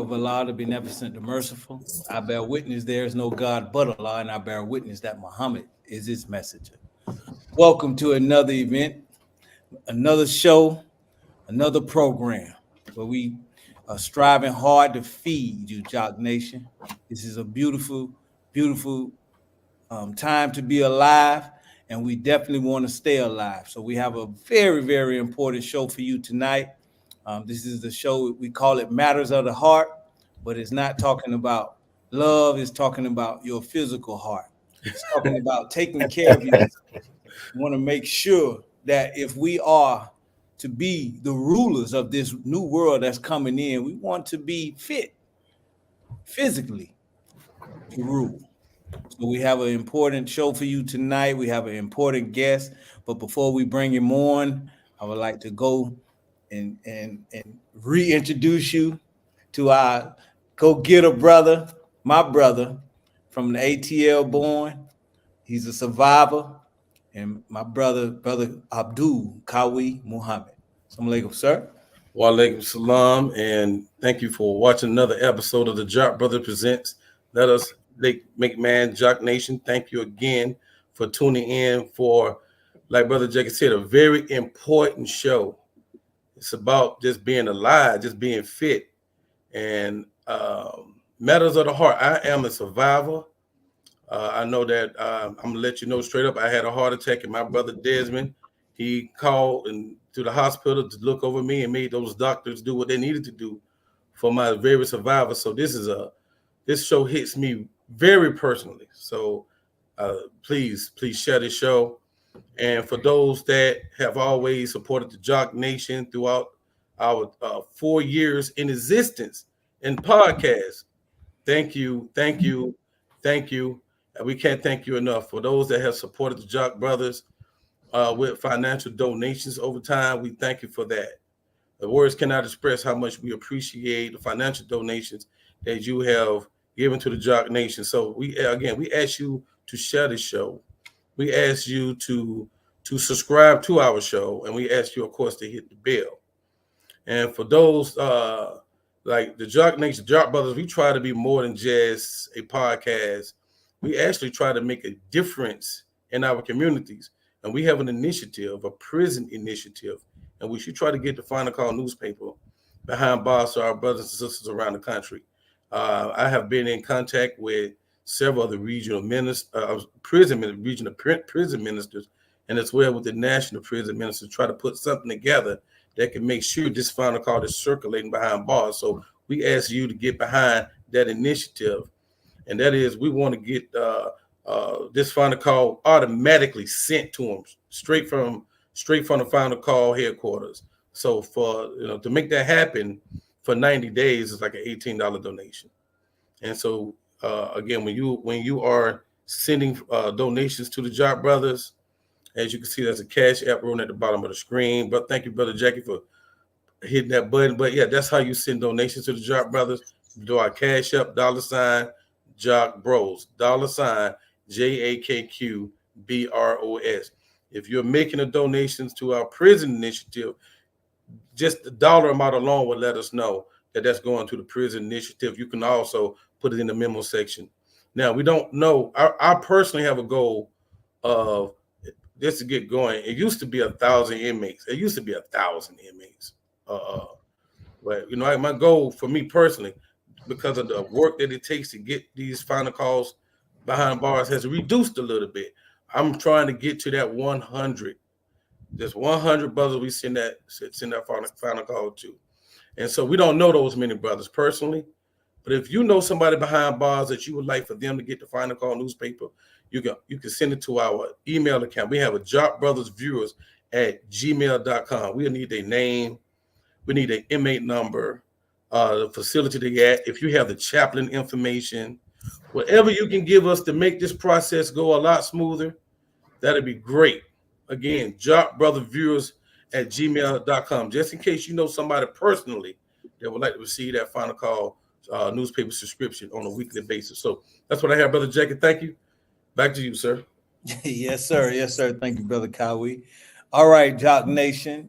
of Allah, the Beneficent, the Merciful. I bear witness there is no God but Allah, and I bear witness that Muhammad is his messenger. Welcome to another event, another show, another program where we are striving hard to feed you, Jock Nation. This is a beautiful, beautiful time to be alive, and we definitely want to stay alive. So we have a very, very important show for you tonight. This is the show, we call it Matters of the Heart, but it's not talking about love, it's talking about your physical heart. It's talking about taking care of you. We want to make sure that if we are to be the rulers of this new world that's coming in, we want to be fit physically to rule. So we have an important show for you tonight. We have an important guest, but before we bring him on, I would like to go and reintroduce you to our go-getter brother, my brother from the ATL born. He's a survivor, and my brother Abdul Kawi Muhammad. Assalamu alaikum, sir. Wa alaikum salam, and thank you for watching another episode of the Jock Brother Presents. Let us make man Jock Nation. Thank you again for tuning in for, like Brother Jacob said, a very important show. It's about just being alive, just being fit, and matters of the heart. I am a survivor. I know that I'm gonna let you know straight up. I had a heart attack, and my brother Desmond, he called and to the hospital to look over me and made those doctors do what they needed to do for my very survivor. So this show hits me very personally. So please share this show. And for those that have always supported the Jock Nation throughout our 4 years in existence in podcasts, thank you. And we can't thank you enough. For those that have supported the Jock Brothers with financial donations over time, we thank you for that. The words cannot express how much we appreciate the financial donations that you have given to the Jock Nation. So we ask you to share the show. We ask you to subscribe to our show, and we ask you, of course, to hit the bell. And for those like the Jock Nation, Jock Brothers, we try to be more than just a podcast. We actually try to make a difference in our communities. And we have an initiative, a prison initiative, and we should try to get the Final Call newspaper behind bars to our brothers and sisters around the country. I have been in contact with several of the regional ministers, prison ministers, and as well with the national prison ministers, try to put something together that can make sure this Final Call is circulating behind bars. So we ask you to get behind that initiative, and that is we want to get this Final Call automatically sent to them straight from the Final Call headquarters. So for to make that happen for 90 days is like an $18 donation. And so again, when you are sending donations to the Jock Brothers, as you can see, there's a Cash App rolling at the bottom of the screen. But thank you, Brother Jackie, for hitting that button. But yeah, that's how you send donations to the Jock Brothers. Do our Cash App, $ Jock Bros, $ JAKQBROS. If you're making a donations to our prison initiative, just the dollar amount alone will let us know that that's going to the prison initiative. You can also put it in the memo section. Now, we don't know. I personally have a goal of just to get going. It used to be 1,000 inmates. It used to be 1,000 inmates. But my goal for me personally, because of the work that it takes to get these Final Calls behind bars, has reduced a little bit. I'm trying to get to that 100. There's 100 brothers we send that Final Call to. And so we don't know those many brothers personally. But if you know somebody behind bars that you would like for them to get the Final Call newspaper, you can send it to our email account. We have a jockbrothersviewers@gmail.com. We'll need their name. We need their inmate number, the facility they're at. If you have the chaplain information, whatever you can give us to make this process go a lot smoother, that'd be great. Again, jockbrotherviewers@gmail.com. Just in case you know somebody personally that would like to receive that Final Call newspaper subscription on a weekly basis. So that's what I have, Brother Jackie. Thank you. Back to you, sir. Yes, sir. Yes, sir. Thank you, Brother Kawi. All right, Jock Nation.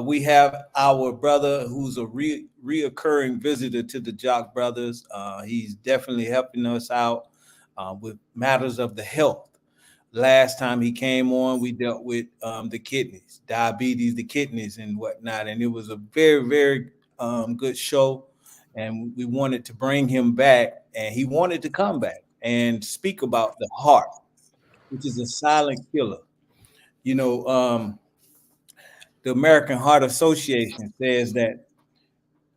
We have our brother who's a reoccurring visitor to the Jock Brothers. He's definitely helping us out with matters of the health. Last time he came on, we dealt with the kidneys, diabetes, the kidneys, and whatnot. And it was a very, very good show. And we wanted to bring him back, and he wanted to come back and speak about the heart, which is a silent killer. You know, the American Heart Association says that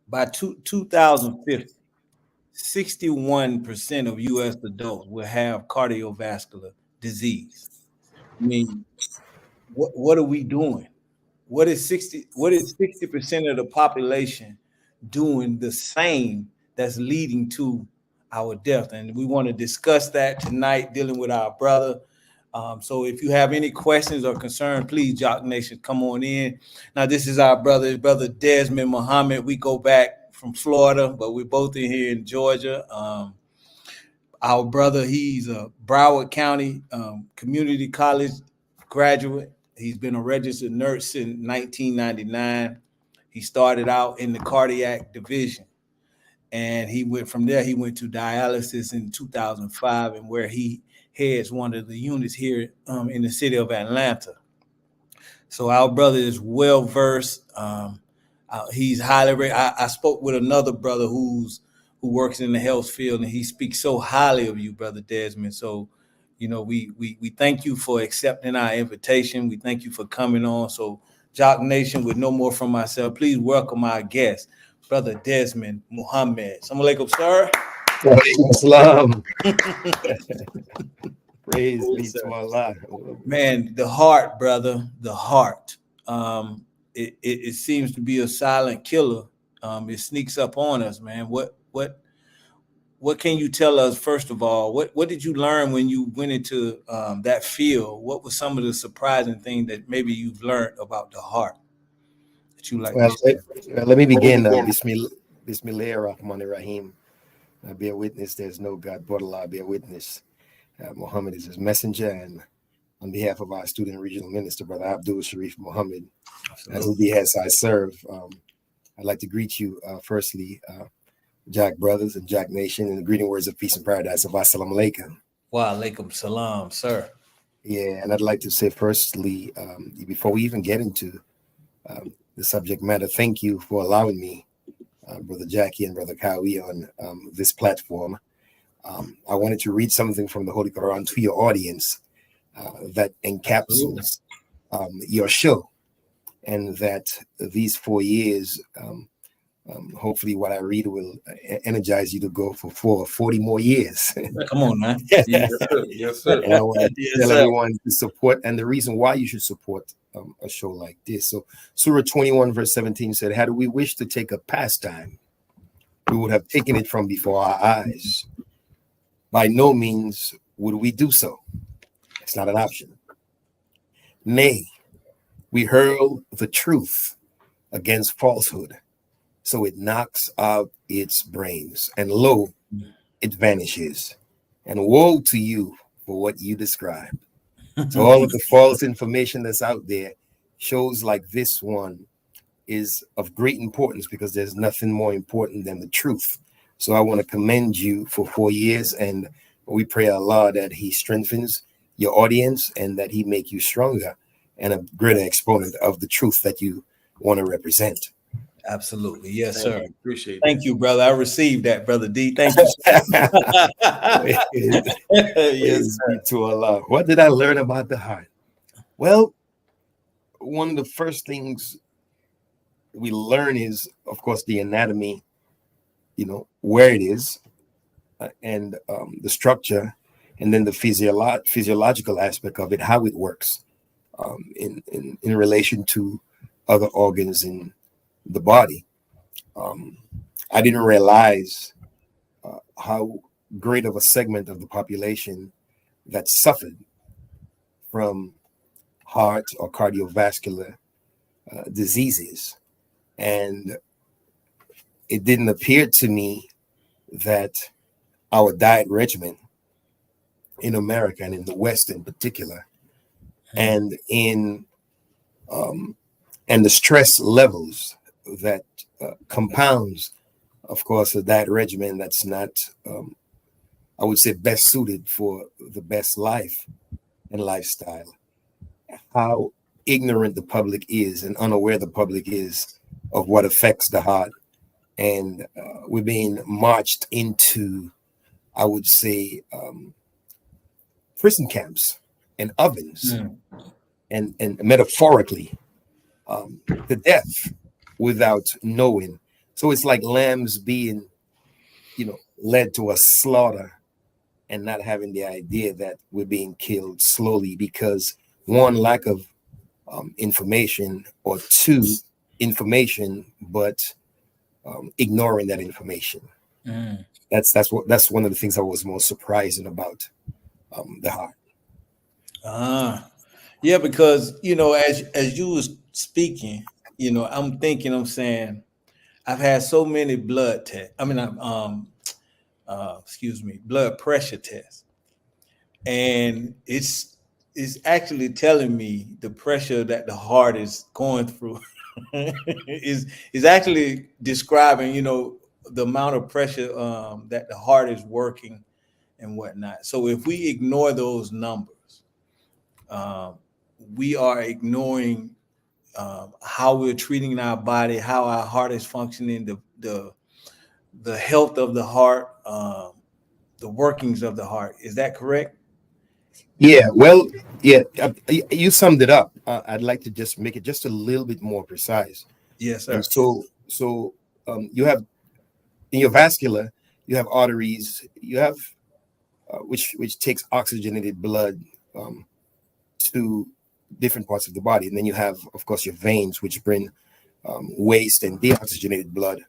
by 2050, 61% of U.S. adults will have cardiovascular disease. I mean, what are we doing? What is 60% of the population doing the same that's leading to our death? And we want to discuss that tonight, dealing with our brother. So if you have any questions or concerns, please, Jock Nation, come on in. Now, this is our brother Desmond Muhammad. We go back from Florida, but we're both in here in Georgia. Our brother, he's a Broward County Community College graduate. He's been a registered nurse since 1999. He started out in the cardiac division, and he went from there. He went to dialysis in 2005, and where he heads one of the units here in the city of Atlanta. So our brother is well versed. He's highly. I spoke with another brother who works in the health field, and he speaks so highly of you, Brother Desmond. So, you know, we thank you for accepting our invitation. We thank you for coming on. So, Jock Nation, with no more from myself, please welcome our guest, Brother Desmond Muhammad. Assalamu alaikum, sir. Islam. Praise be to Allah. Man, the heart, brother, the heart. It seems to be a silent killer. It sneaks up on us, man. What can you tell us, first of all? What did you learn when you went into that field? What was some of the surprising things that maybe you've learned about the heart that you like? Well, let me begin. Bismillah ar-Rahman ar-Rahim. Bear witness, there's no God but Allah. Bear witness, Muhammad is his messenger. And on behalf of our student regional minister, Brother Abdul Sharif Muhammad, who behest I serve, I'd like to greet you firstly, Jack Brothers and Jack Nation, in the greeting words of peace and paradise of Assalamu alaikum. Wa alaikum salam, sir. Yeah, and I'd like to say firstly, before we even get into the subject matter, thank you for allowing me, Brother Jackie and Brother Kawi, on this platform. I wanted to read something from the Holy Quran to your audience that encapsulates your show, and that these 4 years, hopefully what I read will energize you to go for 40 more years. Come on, man. Yes, sir. Yes, sir. And I want to tell everyone to support, and the reason why you should support a show like this. So Surah 21 verse 17 said, had we wished to take a pastime, we would have taken it from before our eyes. By no means would we do so. It's not an option. Nay, we hurl the truth against falsehood, so it knocks out its brains, and lo, it vanishes. And woe to you for what you described. So all of the false information that's out there, shows like this one is of great importance, because there's nothing more important than the truth. So I want to commend you for 4 years, and we pray Allah that he strengthens your audience and that he make you stronger and a greater exponent of the truth that you want to represent. Absolutely. Yes, sir. Appreciate it. Thank you, brother. I received that, Brother D. Thank you. Yes, sir. To Allah. What did I learn about the heart? Well, one of the first things we learn is, of course, the anatomy, where it is, and the structure, and then the physiological aspect of it, how it works in relation to other organs in the body. I didn't realize how great of a segment of the population that suffered from heart or cardiovascular diseases. And it didn't appear to me that our diet regimen in America, and in the West in particular, and in and the stress levels that compounds, of course, a diet regimen that's not, I would say, best suited for the best life and lifestyle. How ignorant the public is and unaware the public is of what affects the heart. And we're being marched into, I would say, prison camps and ovens, and metaphorically, the death without knowing. So it's like lambs being, led to a slaughter and not having the idea that we're being killed slowly because one, lack of information, or two, information, but ignoring that information. That's one of the things I was most surprising about the heart. Yeah, because as you was speaking, I'm saying I've had so many blood tests. Blood pressure tests, and it's actually telling me the pressure that the heart is going through is actually describing, the amount of pressure that the heart is working and whatnot. So if we ignore those numbers, we are ignoring how we're treating our body, how our heart is functioning, the health of the heart, the workings of the heart. Is that correct? Yeah, well, yeah, you summed it up. I'd like to just make it just a little bit more precise. Yes, sir. And so you have in your vascular, you have arteries, you have which takes oxygenated blood to different parts of the body, and then you have, of course, your veins, which bring waste and deoxygenated blood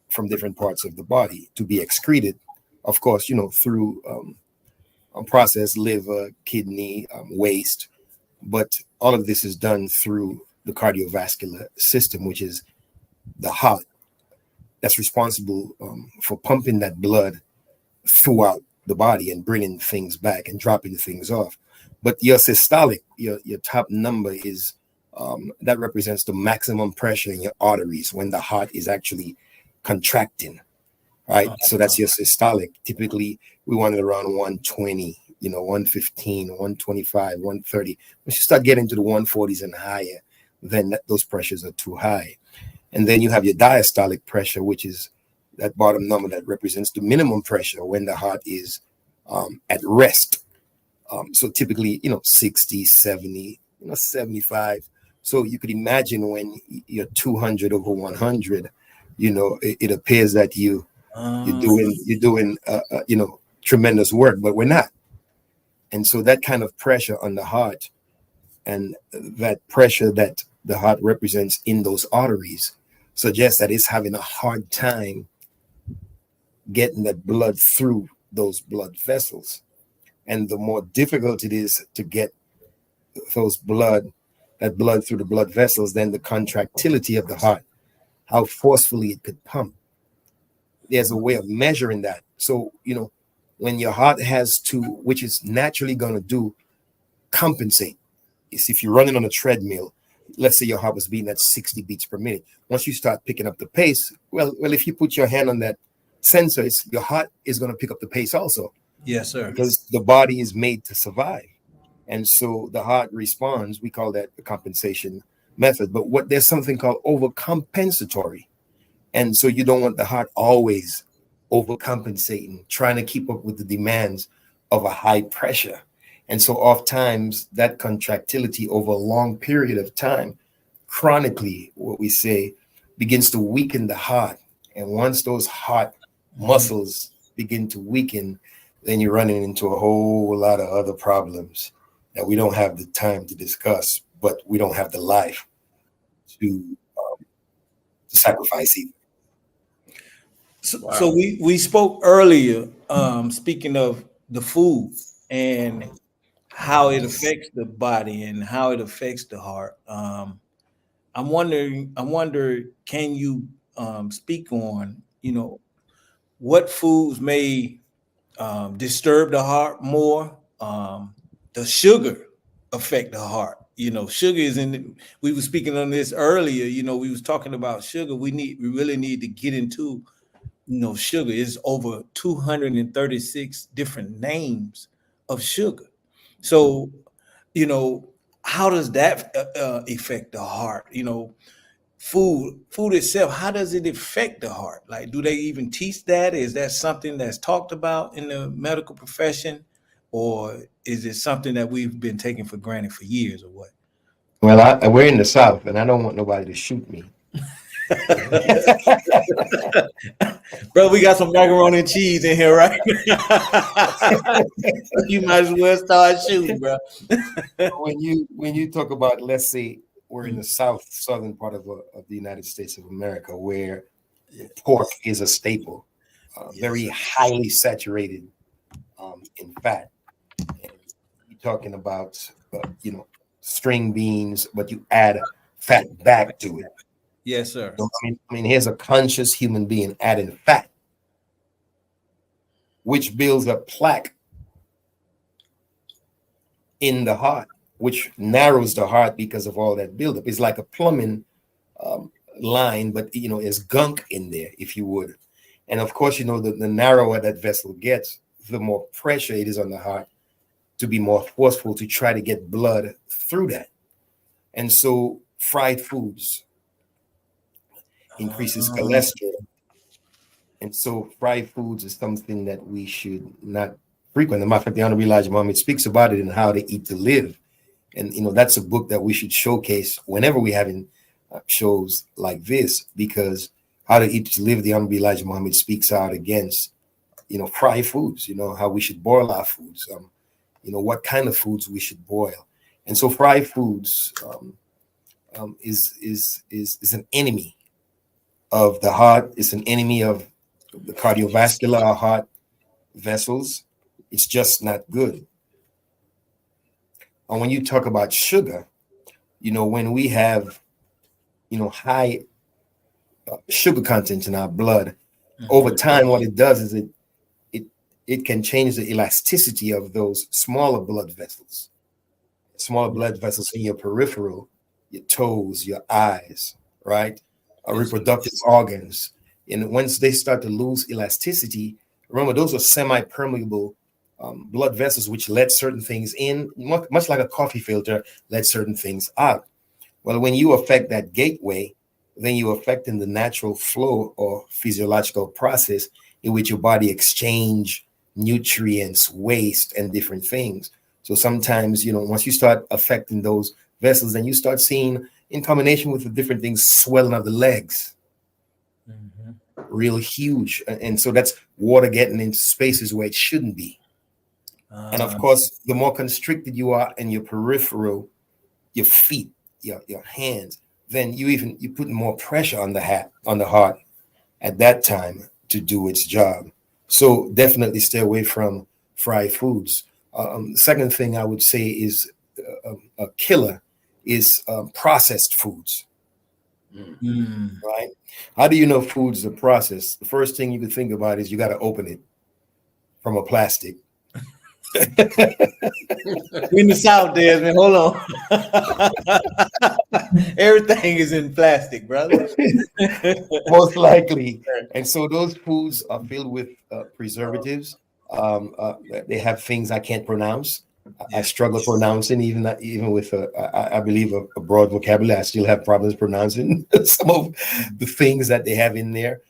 from different parts of the body to be excreted, of course, through process, liver, kidney, waste. But all of this is done through the cardiovascular system, which is the heart that's responsible for pumping that blood throughout the body and bringing things back and dropping things off. But your systolic, your top number is that represents the maximum pressure in your arteries when the heart is actually contracting, right? So that's your systolic. Typically, we want it around 120, 115, 125, 130. Once you start getting to the 140s and higher, then those pressures are too high. And then you have your diastolic pressure, which is that bottom number that represents the minimum pressure when the heart is at rest. So typically, 60, 70, 75. So you could imagine when you're 200 over 100, it appears that you're doing tremendous work, but we're not. And so that kind of pressure on the heart and that pressure that the heart represents in those arteries suggests that it's having a hard time getting that blood through those blood vessels. And the more difficult it is to get that blood through the blood vessels, then the contractility of the heart, how forcefully it could pump. There's a way of measuring that. So, when your heart has to, which is naturally going to do, compensate. Is if you're running on a treadmill, let's say your heart was beating at 60 beats per minute. Once you start picking up the pace, well, if you put your hand on that sensor, your heart is going to pick up the pace also. Yes, sir. Because the body is made to survive. And so the heart responds. We call that the compensation method. But there's something called overcompensatory. And so you don't want the heart always overcompensating, trying to keep up with the demands of a high pressure. And so oftentimes that contractility over a long period of time, chronically, what we say, begins to weaken the heart. And once those heart muscles begin to weaken, then you're running into a whole lot of other problems that we don't have the time to discuss, but we don't have the life to sacrifice either. So we spoke earlier, speaking of the food and how it affects the body and how it affects the heart. I wonder, can you speak on, what foods may disturb the heart more? Does sugar affect the heart? sugar is in. We were speaking on this earlier. We was talking about sugar. We really need to get into, sugar. Is over 236 different names of sugar. So, how does that affect the heart? Food itself, how does it affect the heart? Like, do they even teach that? Is that something that's talked about in the medical profession, or is it something that we've been taking for granted for years, or what? Well, we're in the South, and I don't want nobody to shoot me. Bro, we got some macaroni and cheese in here, right? You might as well start shooting, bro. When you talk about, let's say, we're in the southern part of the United States of America, where pork is a staple, very highly saturated in fat. And you're talking about, string beans, but you add fat back to it. Yes, sir. So, I mean, here's a conscious human being adding fat, which builds a plaque in the heart, which narrows the heart because of all that buildup. It's like a plumbing line, but there's gunk in there, if you would. And of course, the narrower that vessel gets, the more pressure it is on the heart to be more forceful to try to get blood through that. And so fried foods increases cholesterol. And so fried foods is something that we should not frequent. As a matter of fact, the Honorable Elijah Muhammad speaks about it in How to Eat to Live. And, that's a book that we should showcase whenever we're having shows like this, because How to Eat to Live, the Honorable Elijah Muhammad speaks out against, fried foods, how we should boil our foods, what kind of foods we should boil. And so fried foods is an enemy of the heart. It's an enemy of the cardiovascular heart vessels. It's just not good. And when you talk about sugar, when we have, high sugar content in our blood, over time, what it does is it can change the elasticity of those smaller blood vessels in your peripheral, your toes, your eyes, right? Reproductive organs. And once they start to lose elasticity, remember, those are semi-permeable blood vessels, which let certain things in, much like a coffee filter, let certain things out. Well, when you affect that gateway, then you're affecting the natural flow or physiological process in which your body exchange nutrients, waste, and different things. So sometimes, once you start affecting those vessels, then you start seeing, in combination with the different things, swelling of the legs, real huge. And so that's water getting into spaces where it shouldn't be. And of course, the more constricted you are in your peripheral, your feet, your hands, then you put more pressure on the heart at that time to do its job. So definitely stay away from fried foods. Second thing I would say is a killer is processed foods. Right? How do you know foods are processed? The first thing you could think about is you got to open it from a plastic. We in the South, Desmond. Hold on. Everything is in plastic, brother. Most likely. And so those foods are filled with preservatives. They have things I can't pronounce. I struggle pronouncing, even with I believe a broad vocabulary. I still have problems pronouncing some of the things that they have in there.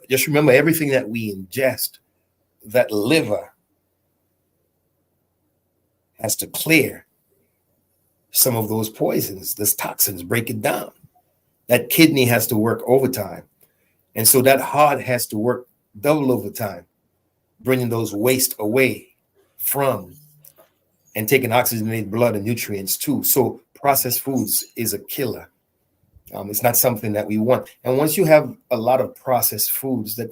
Just remember, everything that we ingest, that liver has to clear some of those poisons, those toxins, break it down. That kidney has to work overtime. And so that heart has to work double overtime, bringing those waste away from and taking oxygenated blood and nutrients too. So processed foods is a killer. It's not something that we want. And once you have a lot of processed foods that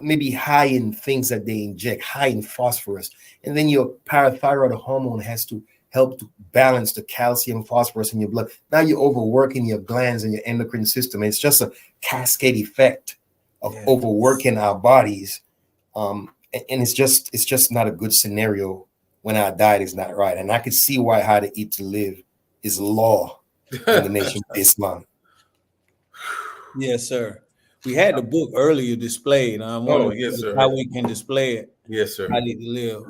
maybe high in things that they inject, high in phosphorus, and then your parathyroid hormone has to help to balance the calcium, phosphorus in your blood. Now you're overworking your glands and your endocrine system. And it's just a cascade effect of overworking our bodies. And it's just not a good scenario when our diet is not right. And I could see why How to Eat to Live is law in the Nation of Islam. Yes, sir. We had the book earlier displayed. I'm wondering yes, sir. how we can display it. Yes, sir. How Need to Live.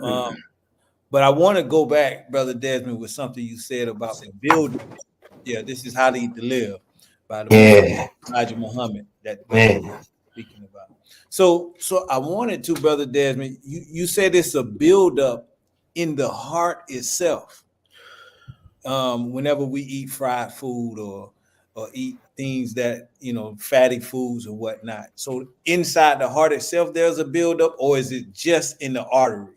But I want to go back, Brother Desmond, with something you said about the building. Yeah, this is How Need to Live by the Elijah Muhammad that we're speaking about. So I wanted to, Brother Desmond, you said it's a buildup in the heart itself. Whenever we eat fried food or eat things that, fatty foods or whatnot. So inside the heart itself, there's a buildup, or is it just in the arteries?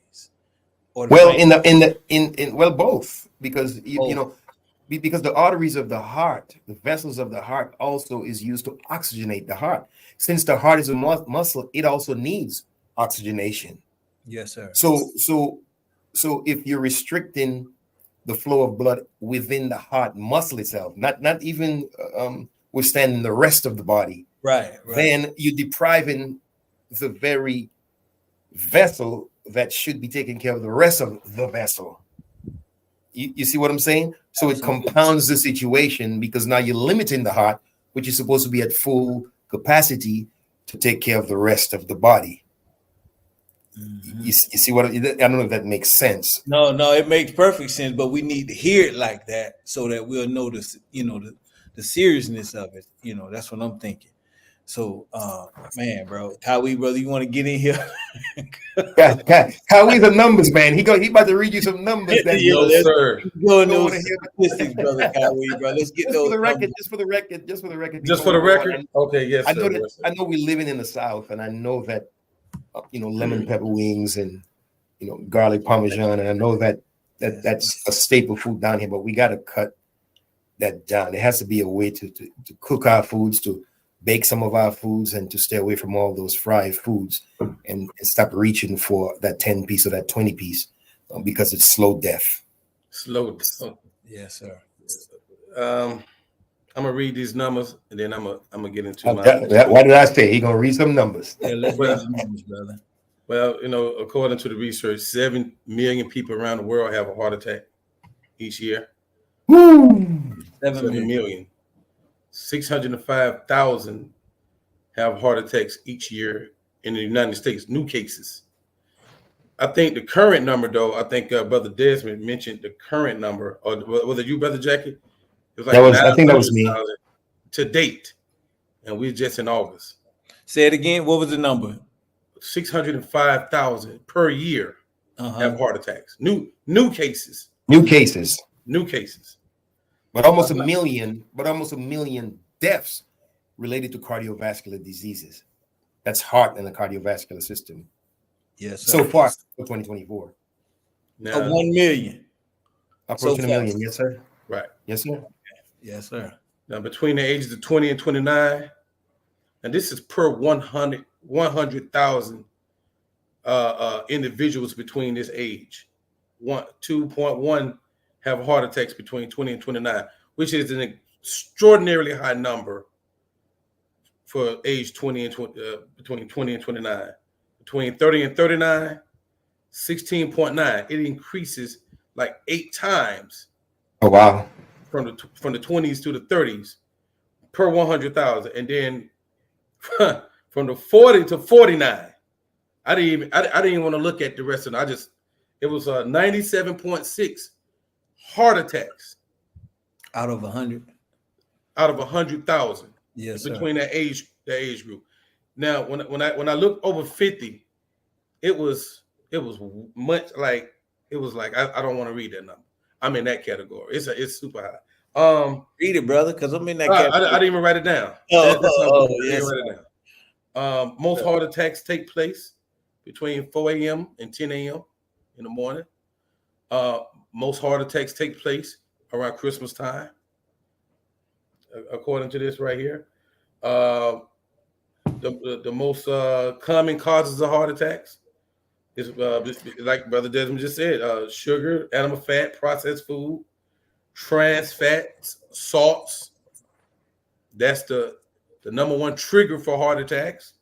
Or Well, both, because because the arteries of the heart, the vessels of the heart, also is used to oxygenate the heart. Since the heart is a muscle, it also needs oxygenation. Yes, sir. So if you're restricting the flow of blood within the heart muscle itself, not even withstanding the rest of the body, right, then you're depriving the very vessel that should be taking care of the rest of the vessel. You see what I'm saying? So it compounds the situation, because now you're limiting the heart, which is supposed to be at full capacity to take care of the rest of the body. Mm-hmm. You see what I don't know if that makes sense. No, it makes perfect sense, but we need to hear it like that so that we'll notice, the seriousness of it. That's what I'm thinking. So, man, bro, Kawhi, brother, you want to get in here? Kawhi's a numbers man. He about to read you some numbers. Yes, sir. Go into those statistics, brother, Kawhi, bro. Let's get those. Just for the record. Okay, yes, sir. I know we're living in the South, and I know that lemon pepper wings and garlic parmesan, and I know that's a staple food down here. But we got to cut that down. There has to be a way to cook our foods, to bake some of our foods, and to stay away from all those fried foods, and stop reaching for that 10 piece or that 20 piece, because it's slow death. Yes, sir. I'm gonna read these numbers, and then I'm gonna get into my. Why did I say he gonna read some numbers? Yeah, let's read some numbers, brother. Well, according to the research, 7 million people around the world have a heart attack each year. Woo! 7 million. 605,000 have heart attacks each year in the United States, new cases. I think the current number, though, Brother Desmond mentioned the current number, or was it you, Brother Jackie? It was like I think that was me. To date, and we're just in August. Say it again. What was the number? 605,000 per year have heart attacks. New cases. New cases. But almost a million deaths related to cardiovascular diseases. That's heart and the cardiovascular system. Yes, sir. So far for 2024. Now, 1 million. Approaching a million, yes, sir. Right. Yes, sir. Yes, sir. Now, between the ages of 20 and 29, and this is per 100,000 individuals between this age. 2.1 have heart attacks between 20 and 29, which is an extraordinarily high number for age 20 and between 20 and 29. Between 30 and 39, 16.9. It increases like 8 times. Oh, wow. From the 20s to the 30s per 100,000, and then from the 40 to 49. I didn't even want to look at the rest of it. It was 97.6 heart attacks out of 100. Out of 100,000. Yes, between that age group. Now, when I looked over 50, it was much like I don't want to read that number. I'm in that category. It's super high. Read it, brother, because I'm in that category. I didn't even write it down. Yes. Write it down. Most heart attacks take place between 4 a.m. and 10 a.m. in the morning. Most heart attacks take place around Christmas time, according to this right here. The most common causes of heart attacks is like Brother Desmond just said: sugar, animal fat, processed food, trans fats, salts. That's the number one trigger for heart attacks.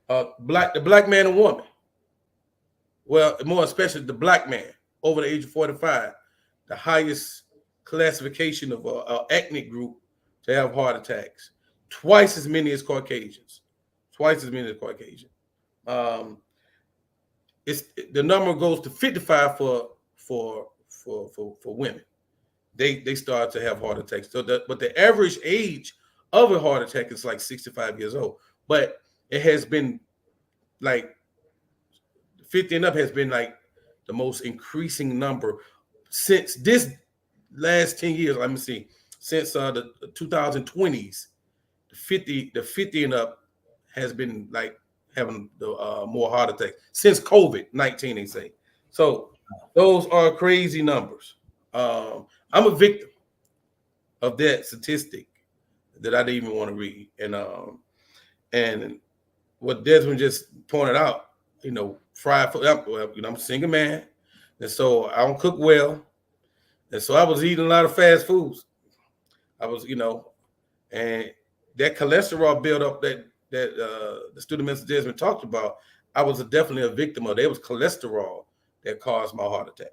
The black man and woman. Well, more especially the black man over the age of 45, the highest classification of a ethnic group to have heart attacks. Twice as many as Caucasians. Twice as many as Caucasians. It's the number goes to 55 for women. They start to have heart attacks. But the average age of a heart attack is like 65 years old. But it has been like 50 and up has been like the most increasing number since this last 10 years. Let me see, since the 2020s, the 50 and up has been like having the more heart attacks since COVID-19, they say. So those are crazy numbers. I'm a victim of that statistic that I didn't even want to read. And what Desmond just pointed out, fried food. I'm a single man, and so I don't cook well, and so I was eating a lot of fast foods. I was, and that cholesterol buildup that the student minister Desmond talked about, I was definitely a victim of. It was cholesterol that caused my heart attack.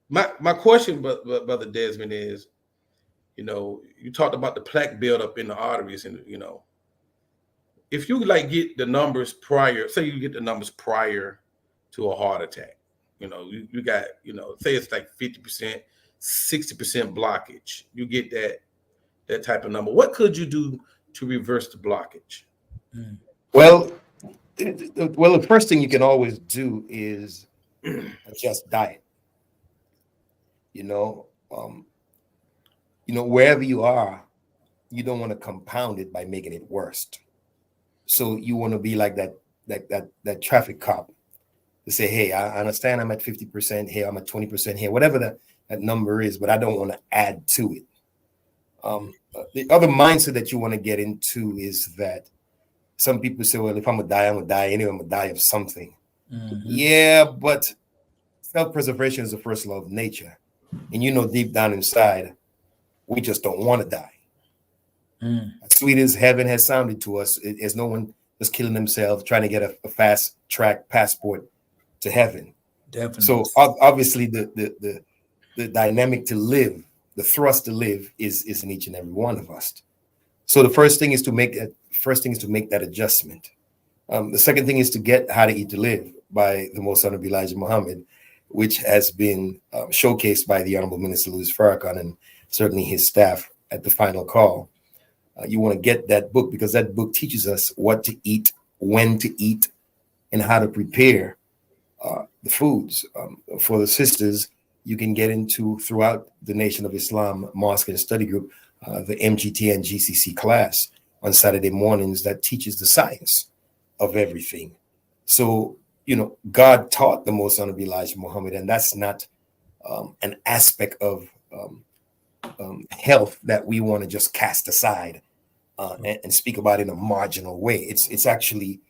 My question, Brother Desmond, is, you talked about the plaque buildup in the arteries, and if you get the numbers prior, say you get the numbers prior to a heart attack, you got, say it's like 50%, 60% blockage. You get that type of number. What could you do to reverse the blockage? Well, the first thing you can always do is adjust diet. Wherever you are, you don't want to compound it by making it worse. So you want to be like that traffic cop to say, hey, I understand I'm at 50% here, I'm at 20% here, whatever that number is, but I don't want to add to it. The other mindset that you want to get into is that some people say, well, if I'm going to die, I'm going to die anyway, I'm going to die of something. Mm-hmm. Yeah, but self-preservation is the first law of nature. And deep down inside, we just don't want to die. As sweet as heaven has sounded to us, there's no one just killing themselves trying to get a fast track passport to heaven. Definitely. So obviously the dynamic to live, the thrust to live is in each and every one of us. So the first thing is to make that adjustment. The second thing is to get How to Eat to Live by the Most Honorable Elijah Muhammad, which has been showcased by the Honorable Minister Louis Farrakhan and certainly his staff at the final call. You want to get that book because that book teaches us what to eat, when to eat, and how to prepare the foods. For the sisters, you can get into throughout the Nation of Islam Mosque and Study Group, the MGT and GCC class on Saturday mornings that teaches the science of everything. So, God taught the Most Honorable Elijah Muhammad, and that's not an aspect of health that we want to just cast aside and speak about in a marginal way. It's actually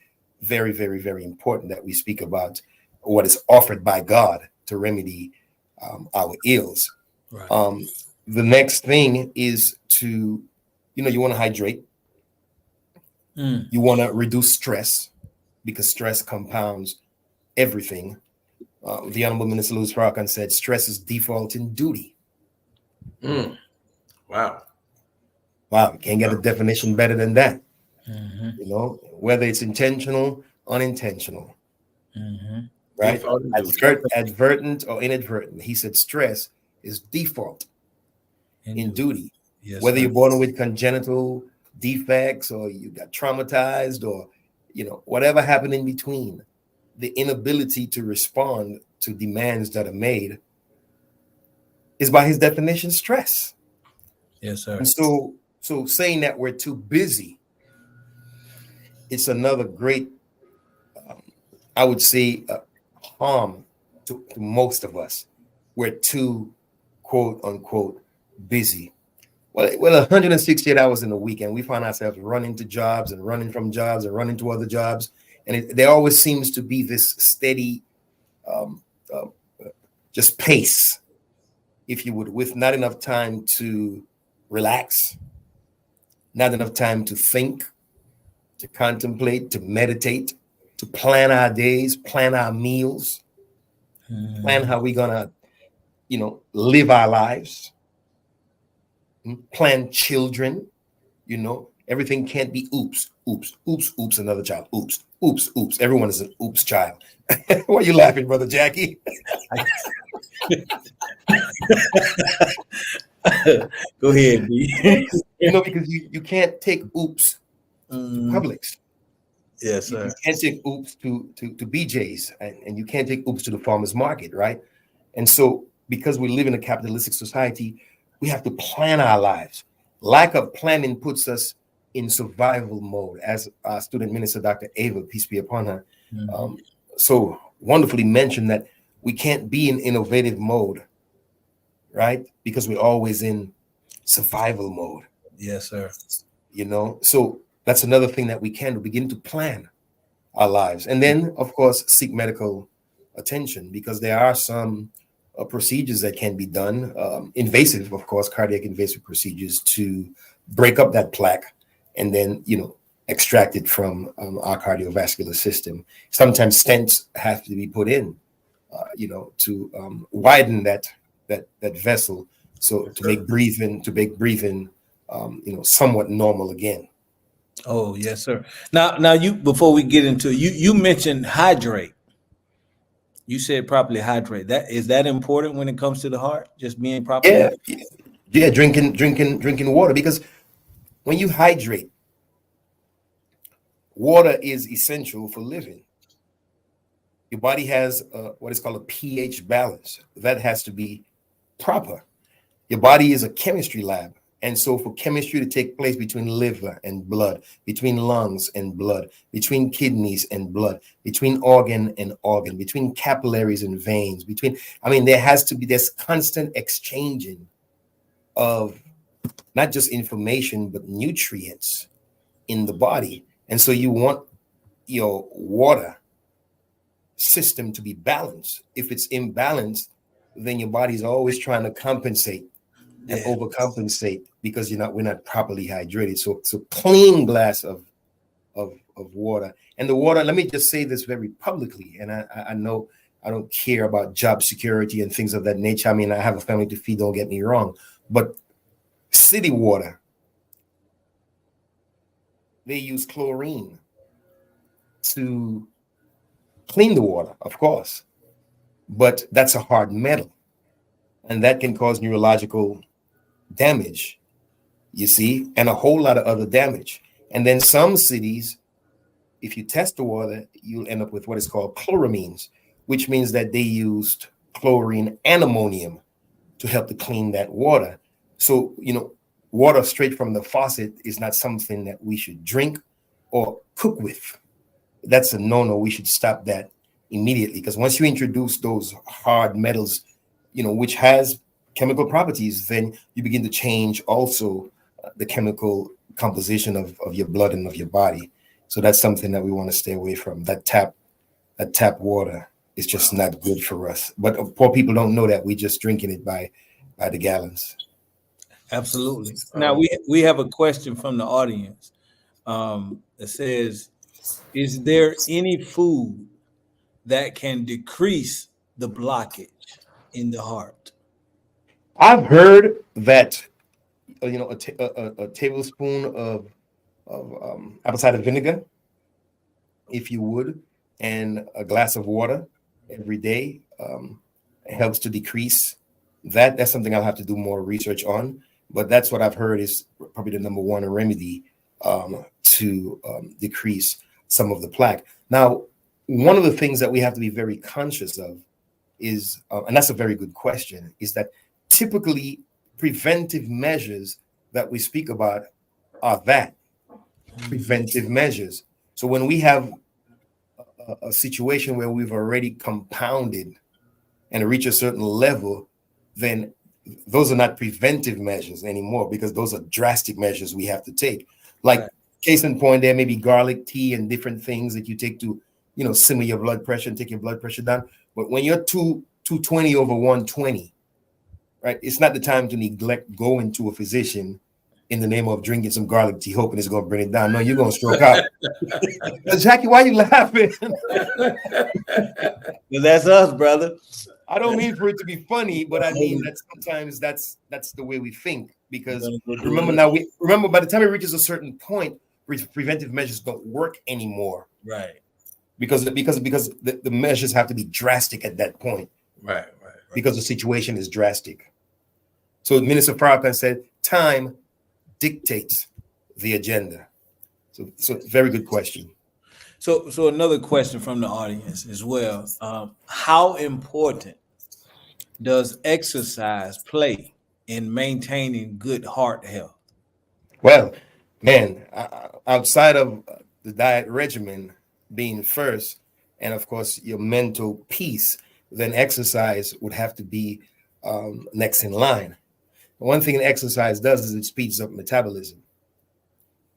very, very, very important that we speak about what is offered by God to remedy our ills. Right. The next thing is to, you want to hydrate. You want to reduce stress because stress compounds everything. The Honorable Minister Louis Farrakhan said stress is default in duty. Wow. You can't get a definition better than that. Whether it's intentional, unintentional, right? Advertent or inadvertent. He said stress is default in duty. Yes, whether you're born with congenital defects or you got traumatized or, whatever happened in between, the inability to respond to demands that are made is by his definition stress. Yes, sir. And so saying that we're too busy, it's another great, I would say, harm to most of us. We're too, quote unquote, busy. Well, 168 hours in a week, and we find ourselves running to jobs and running from jobs and running to other jobs. And there always seems to be this steady just pace, if you would, with not enough time to relax, not enough time to think, to contemplate, to meditate, to plan our days, plan our meals, plan how we're going to, live our lives. plan children. You know, everything can't be oops, oops, oops, oops, another child, oops, oops, oops. Everyone is an oops child. Why are you laughing, Brother Jackie? Go ahead, B. You know, because you can't take oops to Publix. Yes, sir. You can't take oops to BJ's, and you can't take oops to the farmer's market, right? And so, because we live in a capitalistic society, we have to plan our lives. Lack of planning puts us in survival mode, as our student minister, Dr. Ava, peace be upon her, so wonderfully mentioned that we can't be in innovative mode, right? Because we're always in survival mode. Yes, sir. You know, so that's another thing that we can do, begin to plan our lives. And then, of course, seek medical attention, because there are some procedures that can be done, invasive, of course, cardiac invasive procedures to break up that plaque and then, you know, extract it from our cardiovascular system. Sometimes stents have to be put in, you know, to widen that vessel, so to make breathing, you know, somewhat normal again. Oh, yes, sir. Now, you, before we get into it, you mentioned hydrate. You said properly hydrate. That important when it comes to the heart? Just being properly. Yeah, drinking water, because when you hydrate, water is essential for living. Your body has what is called a pH balance that has to be proper. Your body is a chemistry lab. And so for chemistry to take place between liver and blood, between lungs and blood, between kidneys and blood, between organ and organ, between capillaries and veins, there has to be this constant exchanging of not just information, but nutrients in the body. And so you want your water system to be balanced. If it's imbalanced, then your body's always trying to compensate and overcompensate, because we're not properly hydrated. So clean glass of water. And the water, let me just say this very publicly, and I know I don't care about job security and things of that nature. I mean, I have a family to feed, don't get me wrong, but city water, they use chlorine to clean the water, of course, but that's a hard metal, and that can cause neurological damage, you see, and a whole lot of other damage. And then some cities, if you test the water, you'll end up with what is called chloramines, which means that they used chlorine and ammonium to help to clean that water. So, you know, water straight from the faucet is not something that we should drink or cook with. That's a no-no. We should stop that immediately, because once you introduce those hard metals, you know, which has chemical properties, then you begin to change also the chemical composition of your blood and of your body. So that's something that we want to stay away from. That tap water is just not good for us. But poor people don't know that. We're just drinking it by the gallons. Absolutely. Now we have a question from the audience that says, is there any food that can decrease the blockage in the heart? I've heard that, you know, a tablespoon of apple cider vinegar, if you would, and a glass of water every day helps to decrease that. That's something I'll have to do more research on, but that's what I've heard is probably the number one remedy to decrease some of the plaque. Now, one of the things that we have to be very conscious of is, and that's a very good question, is that typically preventive measures that we speak about are preventive measures. So when we have a situation where we've already compounded and reach a certain level, then those are not preventive measures anymore, because those are drastic measures we have to take. Like, case in point, there may be garlic tea and different things that you take to, you know, simmer your blood pressure and take your blood pressure down. But when you're 220 over 120, right, it's not the time to neglect going to a physician in the name of drinking some garlic tea, hoping it's going to bring it down. No, you're going to stroke out. Jackie, why are you laughing? Well, that's us, brother. I don't mean for it to be funny, but I mean that sometimes that's the way we think. because You're gonna go do remember it. now we remember by the time it reaches a certain point, preventive measures don't work anymore Right. because the measures have to be drastic at that point Right. because the situation is drastic. So Minister Farrakhan said, time dictates the agenda. So very good question. So another question from the audience as well. How important does exercise play in maintaining good heart health? Well, man, outside of the diet regimen being first, and of course your mental peace, then exercise would have to be next in line. One thing exercise does is it speeds up metabolism.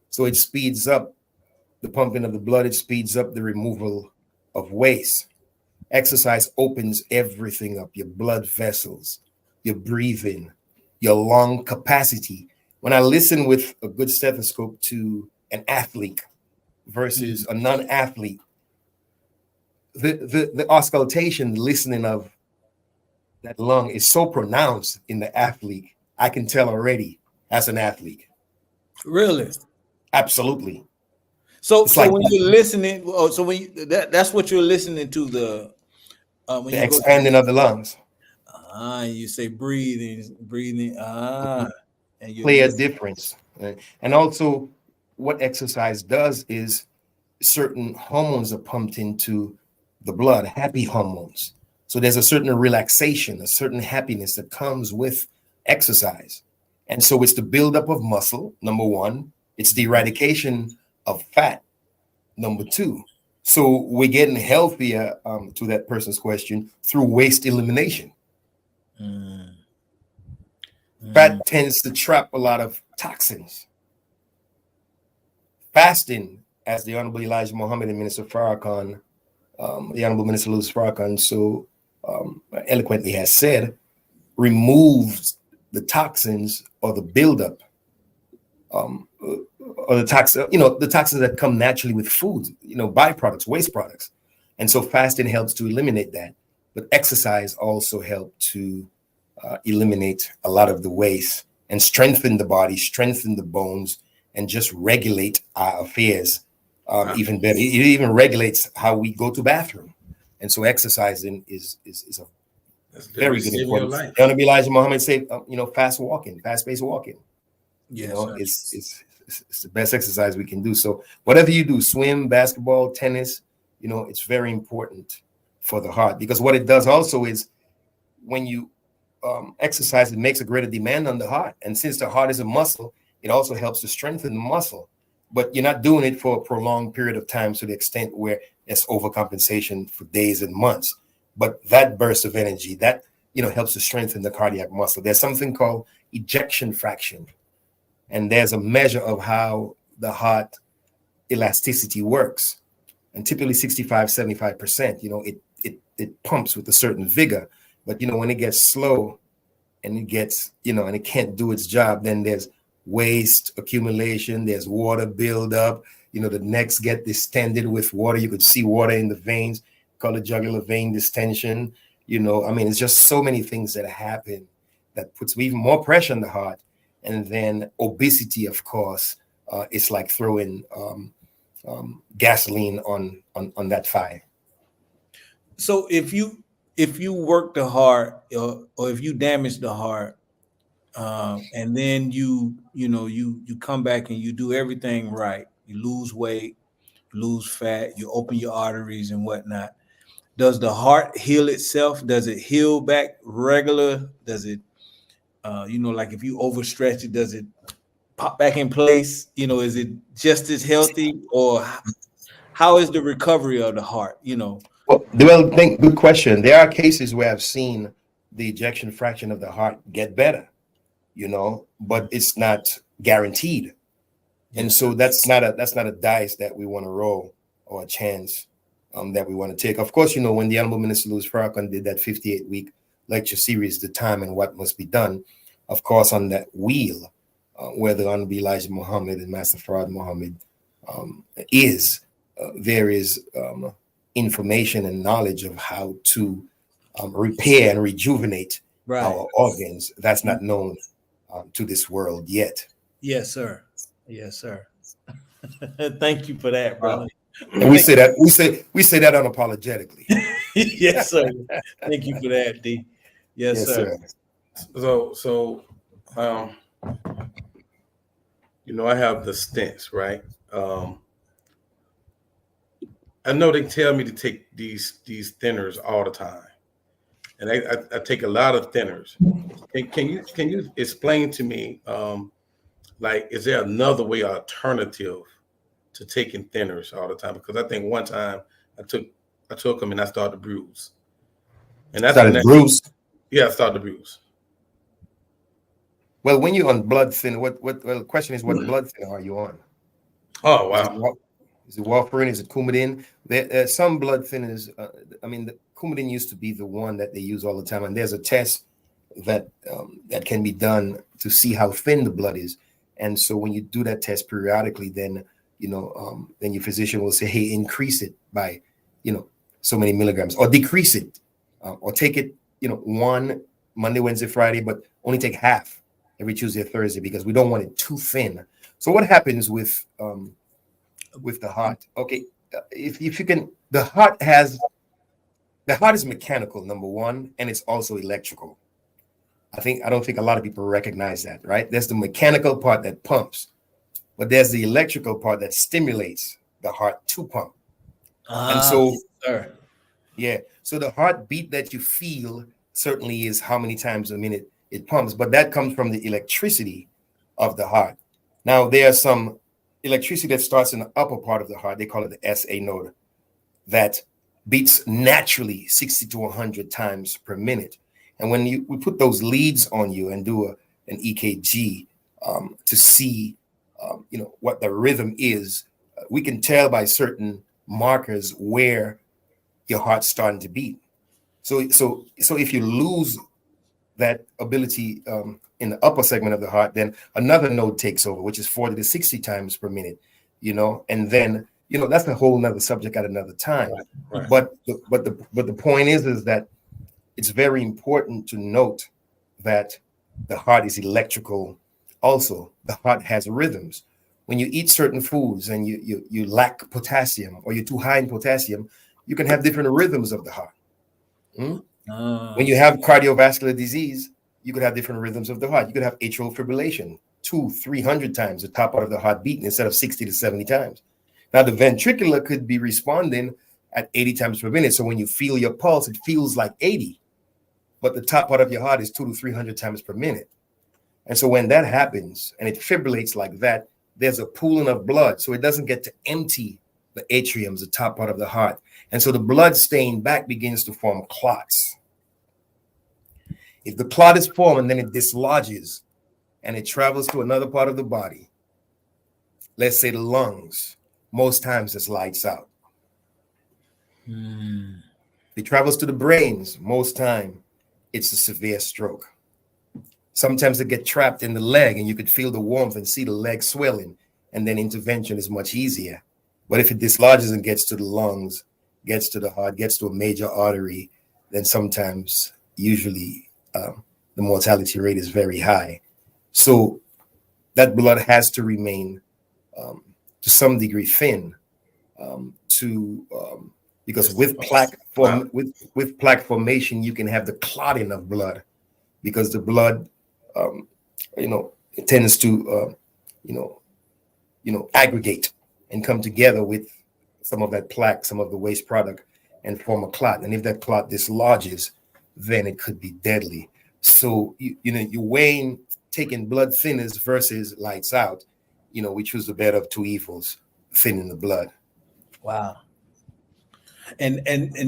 So it speeds up the pumping of the blood, it speeds up the removal of waste. Exercise opens everything up, your blood vessels, your breathing, your lung capacity. When I listen with a good stethoscope to an athlete versus a non-athlete, the auscultation, listening of that lung is so pronounced in the athlete. I can tell already as an athlete. Really? Absolutely. So It's like when you're listening, so when you, that's what you're listening to when the you go expanding of the lungs you say breathing and you play a listen. difference. And also what exercise does is certain hormones are pumped into the blood, happy hormones. So there's a certain relaxation, a certain happiness that comes with exercise. And so it's the buildup of muscle, number one. It's the eradication of fat, number two. So we're getting healthier, to that person's question, through waste elimination. Fat tends to trap a lot of toxins. Fasting, as the Honorable Elijah Muhammad and Minister Farrakhan, the Honorable Minister Louis Farrakhan so eloquently has said, removes the toxins or the buildup, or the toxins, the toxins that come naturally with foods, byproducts, waste products. And so fasting helps to eliminate that. But exercise also helps to eliminate a lot of the waste and strengthen the body, strengthen the bones, and just regulate our affairs even better. It even regulates how we go to bathroom. And so exercising is a very good important. Honorable Elijah Muhammad said, fast-paced walking. Yes, it's the best exercise we can do. So whatever you do, swim, basketball, tennis, it's very important for the heart, because what it does also is when you exercise, it makes a greater demand on the heart. And since the heart is a muscle, it also helps to strengthen the muscle. But you're not doing it for a prolonged period of time to the extent where it's overcompensation for days and months. But that burst of energy, that helps to strengthen the cardiac muscle. There's something called ejection fraction. And there's a measure of how the heart elasticity works. And typically 65-75%, it pumps with a certain vigor. But when it gets slow and it gets, and it can't do its job, then there's waste accumulation, there's water buildup, the necks get distended with water. You could see water in the veins, called a jugular vein distension. It's just so many things that happen that puts even more pressure on the heart. And then obesity, of course, it's like throwing gasoline on that fire. So if you work the heart or if you damage the heart, and then you come back and you do everything right, you lose weight, lose fat, you open your arteries and whatnot, does the heart heal itself? Does it heal back regular? Does it like if you overstretch it, does it pop back in place? Is it just as healthy, or how is the recovery of the heart? Well, good question. There are cases where I've seen the ejection fraction of the heart get better, but it's not guaranteed. And so that's not a dice that we want to roll, or a chance that we want to take. Of course, when the Honorable Minister Louis Farrakhan did that 58-week lecture series, The Time and What Must Be Done, of course, on that wheel, where the Honorable Elijah Muhammad and Master Farad Muhammad there is information and knowledge of how to repair and rejuvenate our organs. That's not known to this world yet. Yes, sir. Yes, sir. Thank you for that, brother. And we say that unapologetically. Yes, sir. Thank you for that, D. Yes, sir. So, I have the stents, right? I know they tell me to take these thinners all the time, and I take a lot of thinners. Can you explain to me, is there another way, alternative to taking thinners all the time? Because I think one time I took them and I started to bruise. And that's bruise. Yeah, I started to bruise. Well, when you're on blood thinner, the question is, what blood thinner are you on? Oh, wow. Is it warfarin? Is it Coumadin? There's some blood thinners. The Coumadin used to be the one that they use all the time, and there's a test that can be done to see how thin the blood is. And so when you do that test periodically, then then your physician will say, hey, increase it by so many milligrams, or decrease it, or take it one Monday, Wednesday, Friday, but only take half every Tuesday or Thursday, because we don't want it too thin. So what happens with the heart? Okay, if you can, the heart is mechanical, number one, and it's also electrical. I don't think a lot of people recognize that, right? There's the mechanical part that pumps, but there's the electrical part that stimulates the heart to pump. And so, so the heartbeat that you feel certainly is how many times a minute it pumps, but that comes from the electricity of the heart. Now, there's some electricity that starts in the upper part of the heart. They call it the SA node, that beats naturally 60 to 100 times per minute. And when we put those leads on you and do an EKG to see, what the rhythm is, we can tell by certain markers where your heart's starting to beat. So if you lose that ability in the upper segment of the heart, then another node takes over, which is 40 to 60 times per minute, and then, that's a whole nother subject at another time. Right. But the point is that it's very important to note that the heart is electrical. Also, the heart has rhythms. When you eat certain foods and you lack potassium, or you're too high in potassium, you can have different rhythms of the heart. When you have cardiovascular disease, you could have different rhythms of the heart. You could have atrial fibrillation, 200-300 times the top part of the heart beating instead of 60 to 70 times. Now, the ventricular could be responding at 80 times per minute. So when you feel your pulse, it feels like 80, but the top part of your heart is 200 to 300 times per minute. And so when that happens and it fibrillates like that, there's a pooling of blood. So it doesn't get to empty the atriums, the top part of the heart. And so the blood staying back begins to form clots. If the clot is formed and then it dislodges and it travels to another part of the body, let's say the lungs, most times it's lights out. It travels to the brains, most time it's a severe stroke. Sometimes it get trapped in the leg and you could feel the warmth and see the leg swelling, and then intervention is much easier. But if it dislodges and gets to the lungs, gets to the heart, gets to a major artery, then sometimes, usually, the mortality rate is very high. So that blood has to remain to some degree thin because with plaque formation, you can have the clotting of blood, because the blood it tends to aggregate and come together with some of that plaque, some of the waste product, and form a clot. And if that clot dislodges, then it could be deadly. So you're weighing taking blood thinners versus lights out. We choose the better of two evils, thinning the blood. Wow. And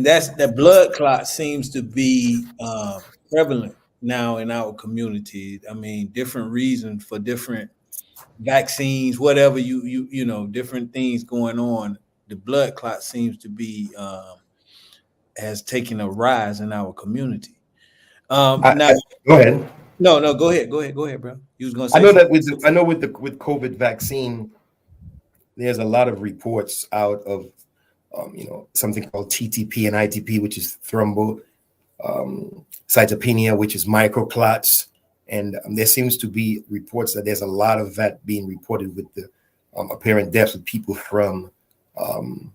that's that blood clot seems to be prevalent now in our community. I mean, different reasons for different vaccines, whatever different things going on. The blood clot seems to be has taken a rise in our community. Now, go ahead. No, go ahead, bro. You was gonna say. I know that with COVID vaccine, there's a lot of reports out of something called TTP and ITP, which is thrombocytopenia, which is microclots, And there seems to be reports that there's a lot of that being reported with the apparent deaths of people from who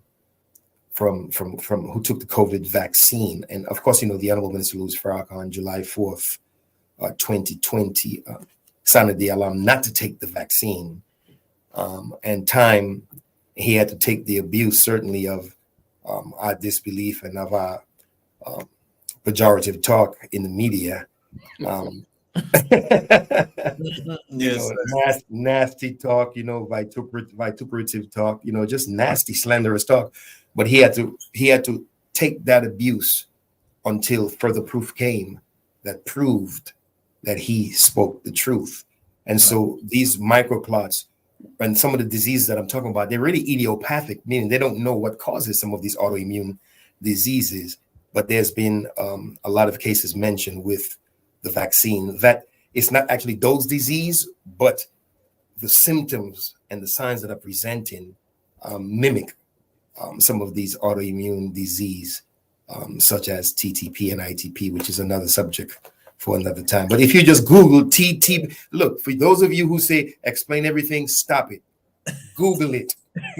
took the COVID vaccine. And of course, the Honorable Minister Louis Farrakhan on July 4th, 2020, sounded the alarm not to take the vaccine. And time he had to take the abuse, certainly, of our disbelief and of our pejorative talk in the media. Yes, nasty talk, vituperative talk, just nasty, slanderous talk. But he had to take that abuse until further proof came that proved that he spoke the truth. And so these microclots and some of the diseases that I'm talking about, they're really idiopathic, meaning they don't know what causes some of these autoimmune diseases. But there's been a lot of cases mentioned with the vaccine that it's not actually those disease, but the symptoms and the signs that are presenting mimic some of these autoimmune disease, such as TTP and ITP, which is another subject for another time. But if you just Google TTP, look, for those of you who say explain everything, stop it. Google it.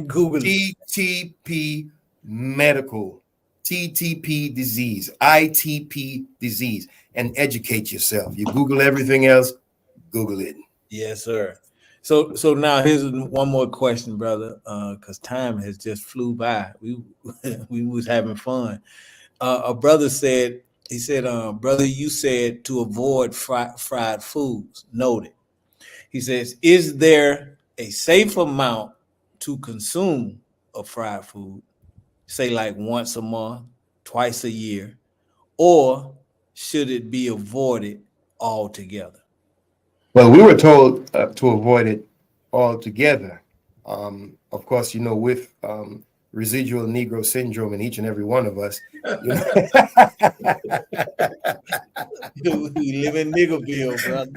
Google it. TTP medical, TTP disease, ITP disease, and educate yourself. You Google everything else, Google it. Yes, sir. So now here's one more question, brother, because time has just flew by. We was having fun. A brother said, brother, you said to avoid fried foods. Noted. He says, is there a safe amount to consume of fried food? Say like once a month, twice a year, or should it be avoided altogether? Well, we were told to avoid it altogether. Of course, with residual Negro syndrome in each and every one of us. We live in Niggerville, brother.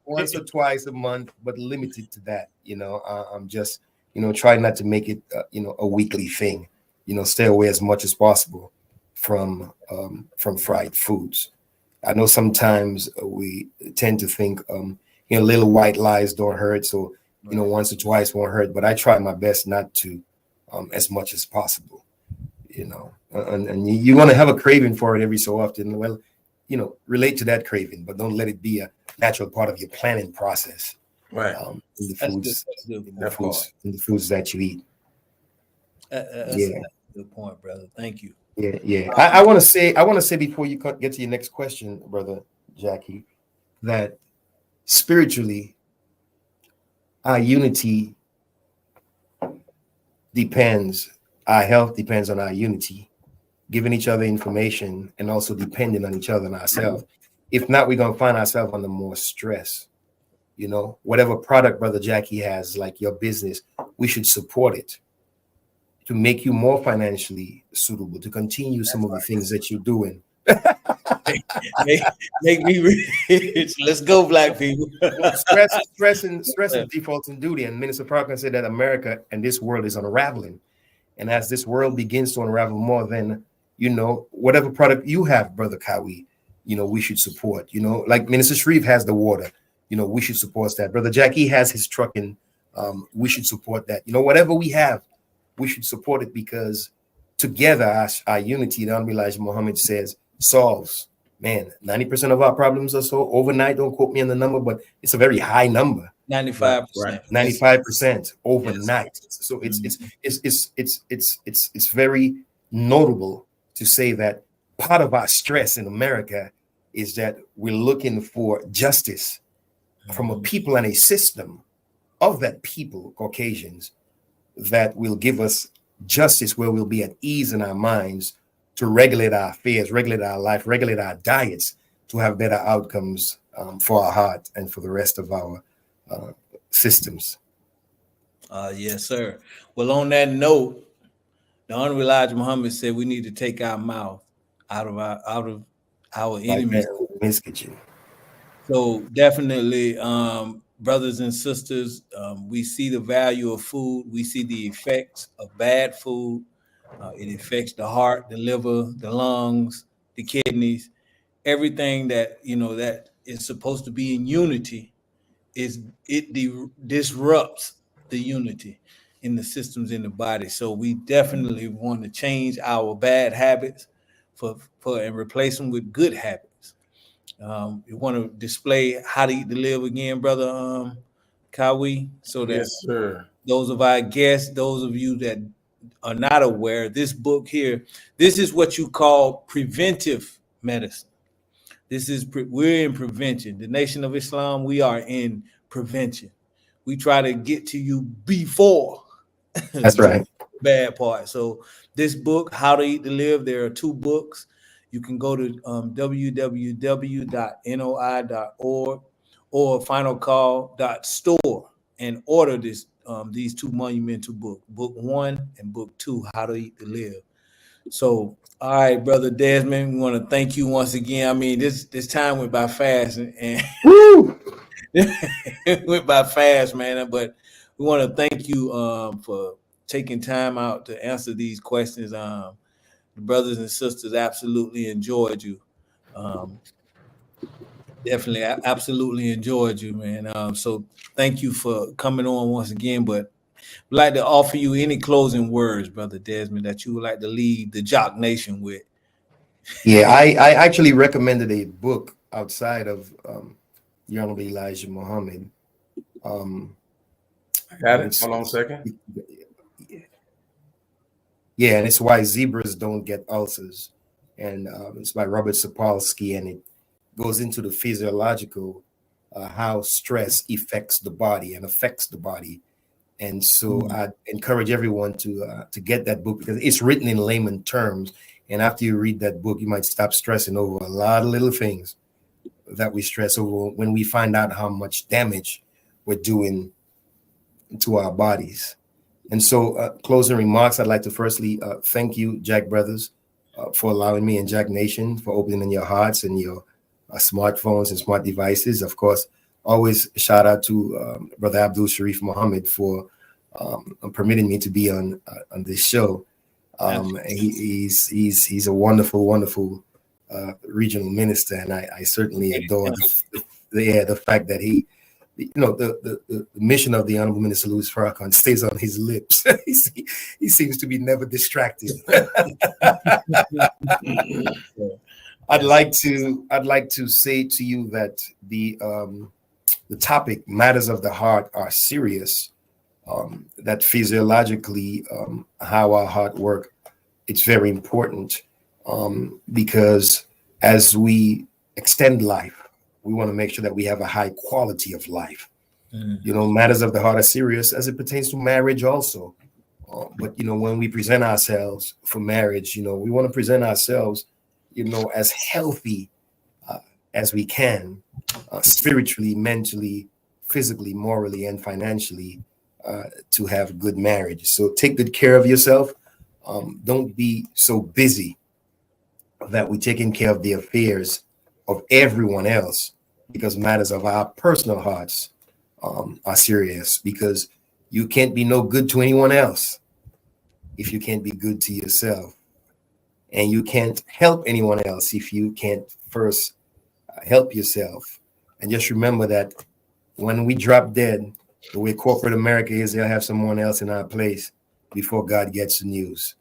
Once or twice a month, but limited to that. I'm just trying not to make it a weekly thing. Stay away as much as possible from fried foods. I know sometimes we tend to think little white lies don't hurt, so once or twice won't hurt, but I try my best not to as much as possible. And you're going to have a craving for it every so often. Well, relate to that craving, but don't let it be a natural part of your planning process. Right. In the foods that you eat. That's a good point, brother. Thank you. Yeah. I want to say before you get to your next question, brother Jackie, that spiritually, our unity depends. Our health depends on our unity, giving each other information and also depending on each other and ourselves. If not, we're going to find ourselves under more stress. Whatever product Brother Jackie has, like your business, we should support it to make you more financially suitable, to continue some of the things that you're doing. make me rich. Let's go, black people. Stress is defaulting duty. And Minister Parker said that America and this world is unraveling. And as this world begins to unravel more, then, whatever product you have, Brother Kawi, we should support. Like Minister Shreve has the water, we should support that. Brother Jackie has his trucking. We should support that. Whatever we have, we should support it, because together our unity, the Honorable Elijah Muhammad says, solves. Man, 90% of our problems are so overnight. Don't quote me on the number, but it's a very high number. 95%. Right. 95% overnight. Yes. So it's very notable to say that part of our stress in America is that we're looking for justice from a people and a system of that people, Caucasians, that will give us justice, where we'll be at ease in our minds to regulate our affairs, regulate our life, regulate our diets, to have better outcomes for our heart and for the rest of our systems. Yes, sir. Well, on that note, the Honorable Elijah Muhammad said we need to take our mouth out of our enemies. So definitely, brothers and sisters, we see the value of food. We see the effects of bad food. It affects the heart, the liver, the lungs, the kidneys, everything that that is supposed to be in unity disrupts the unity in the systems in the body. So we definitely want to change our bad habits for and replace them with good habits. We want to display How to Eat to Live again, brother Kawi, so that Yes, sir. those of our guests, those of you that are not aware, this book here, this is what you call preventive medicine. We're in prevention. The Nation of Islam, we are in prevention. We try to get to you before That's right. bad part. So this book, How to Eat to Live, there are 2 books. You can go to www.noi.org or finalcall.store and order these 2 monumental books, book 1 and book 2, How to Eat to Live. So, all right, brother Desmond, we want to thank you once again. I mean, this time went by fast, and Woo! it went by fast, man. But we want to thank you for taking time out to answer these questions. The brothers and sisters absolutely enjoyed you. Definitely, absolutely enjoyed you, man. So thank you for coming on once again. But I'd like to offer you any closing words, brother Desmond, that you would like to leave the Jock Nation with. Yeah, I actually recommended a book outside of the Honorable Elijah Muhammad. I got it. Hold on a second. Yeah, and it's Why Zebras Don't Get Ulcers. And it's by Robert Sapolsky, and it goes into the physiological, how stress affects the body. And so I encourage everyone to get that book, because it's written in layman terms. And after you read that book, you might stop stressing over a lot of little things that we stress over when we find out how much damage we're doing to our bodies. And so closing remarks, I'd like to firstly thank you, Jack Brothers, for allowing me, and Jack Nation for opening your hearts and your smartphones and smart devices. Of course, always shout out to Brother Abdul Sharif Muhammad for permitting me to be on this show. He's a wonderful, wonderful regional minister, and I certainly adore the fact that he, the mission of the Honorable Minister Louis Farrakhan stays on his lips. he seems to be never distracted. I'd like to say to you that the topic, matters of the heart, are serious. That physiologically, how our heart works, it's very important, because as we extend life, we want to make sure that we have a high quality of life. Matters of the heart are serious as it pertains to marriage also. But when we present ourselves for marriage, we want to present ourselves, as healthy as we can, spiritually, mentally, physically, morally, and financially, to have good marriage. So take good care of yourself. Don't be so busy that we're taking care of the affairs of everyone else, because matters of our personal hearts are serious, because you can't be no good to anyone else if you can't be good to yourself. And you can't help anyone else if you can't first help yourself. And just remember that when we drop dead, the way corporate America is, they'll have someone else in our place before God gets the news.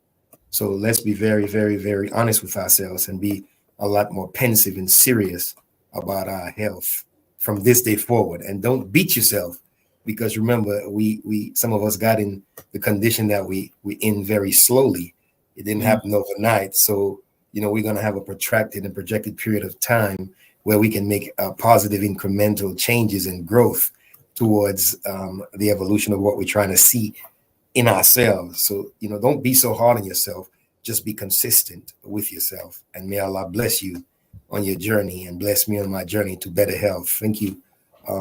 So let's be very, very, very honest with ourselves and be a lot more pensive and serious about our health from this day forward. And don't beat yourself, because remember, we some of us got in the condition that we in very slowly. It didn't happen overnight. So, we're going to have a protracted and projected period of time where we can make positive incremental changes and growth towards the evolution of what we're trying to see in ourselves. So, don't be so hard on yourself. Just be consistent with yourself. And may Allah bless you on your journey and bless me on my journey to better health. Thank you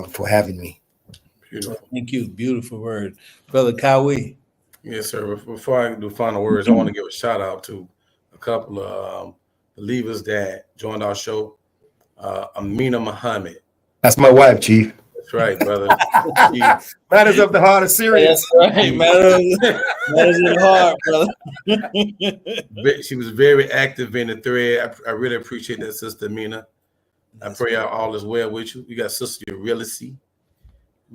for having me. Beautiful. Thank you. Beautiful word. Brother Kawi. Yes, sir. Before I do final words, I want to give a shout out to a couple of believers that joined our show. Amina Muhammad. That's my wife, Chief. That's right, brother. Matters of the heart are serious. That's right. Matters in the heart, brother. She was very active in the thread. I really appreciate that, Sister Mina. I pray all is well with you. You got Sister Eurylice.